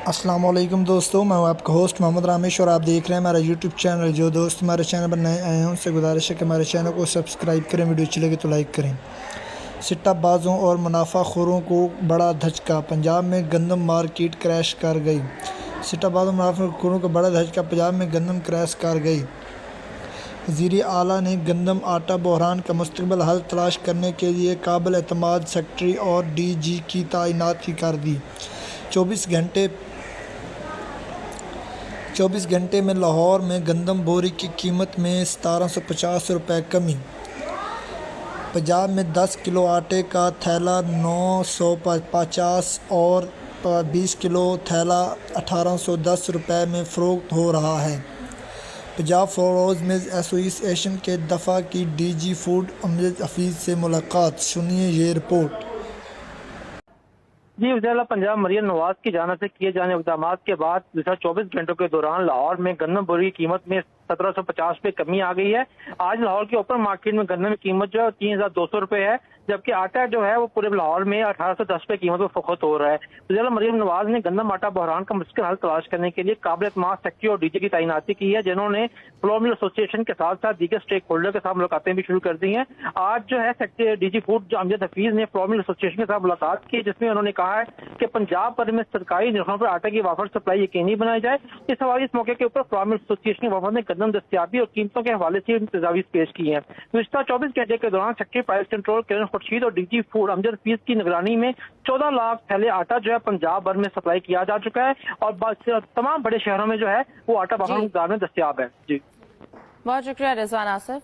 अस्सलाम वालेकुम दोस्तों, मैं हूं आपका होस्ट मोहम्मद रामेश और आप देख रहे हैं हमारा यूट्यूब चैनल। जो दोस्त हमारे चैनल पर नए आए हैं उनसे गुजारिश है कि हमारे चैनल को सब्सक्राइब करें, वीडियो अच्छी लगे तो लाइक करें। सिट्टाबाजों और मुनाफाखोरों को बड़ा धचका, पंजाब में गंदम मार्केट क्रैश कर गई। सिट्टाबाजों और मुनाफाखोरों को बड़ा धचका, पंजाब में गंदम क्रैश कर गई। वज़ीर आला ने गंदम आटा बहरान का मुस्तक़बिल हल तलाश करने के लिए काबिल एतमाद सेक्रेटरी और DG की तैनाती कर दी। 24 घंटे में लाहौर में गंदम बोरी की कीमत में 1750 रुपये कमी। पंजाब में 10 किलो आटे का थैला 950 और 20 किलो थैला 1810 रुपये में फ़रोख्त हो रहा है। पंजाब फ्लोरोज़ मिल्स एसोसिएशन के दफ़ा की DG फूड अमजद हफीज़ से मुलाकात, सुनिए ये रिपोर्ट। जी, वज़ीर आला पंजाब मरियम नवाज की जानिब से किए जाने इक़दाम के बाद पिछले 24 घंटों के दौरान लाहौर में गंदम बोरी की कीमत में 1750 रुपये कमी आ गई है। आज लाहौर के ओपन मार्केट में गंदम की कीमत जो है 3200 रुपये है, जबकि आटा जो है वो पूरे लाहौर में 1810 रुपये कीमत में फरोख्त हो रहा है। वज़ीर आला मरियम नवाज ने गंदम आटा बहरान का मुश्किल हल तलाश करने के लिए काबिल एतमाद सेक्रेटरी और DG की तैनाती की है, जिन्होंने फ्लोर मिल एसोसिएशन के साथ साथ दीगर स्टेक होल्डर के साथ मुलाकातें भी शुरू कर दी हैं। आज जो है secretary DG food Amjad Hafeez ने फ्लोर मिल एसोसिएशन के साथ मुलाकात की, जिसमें उन्होंने कहा है कि पंजाब भर में सरकारी निर्खों पर आटे की वाफर सप्लाई यकीनी बनाई जाए। इस मौके के ऊपर फ्लोर मिल एसोसिएशन के वफद ने गंदम दस्तियाबी और कीमतों के हवाले से तजावीज़ पेश की हैं। पिछले 24 घंटे के दौरान सेक्रेटरी प्राइस कंट्रोल किरण खुर्शीद और DG फूड अमजद हफीज़ की निगरानी में 14 लाख थैले आटा जो है पंजाब भर में सप्लाई किया जा चुका है और तमाम बड़े शहरों में जो है वो आटा बहरान में दस्तियाब है। जी, बहुत शुक्रिया रिजवान आसिफ।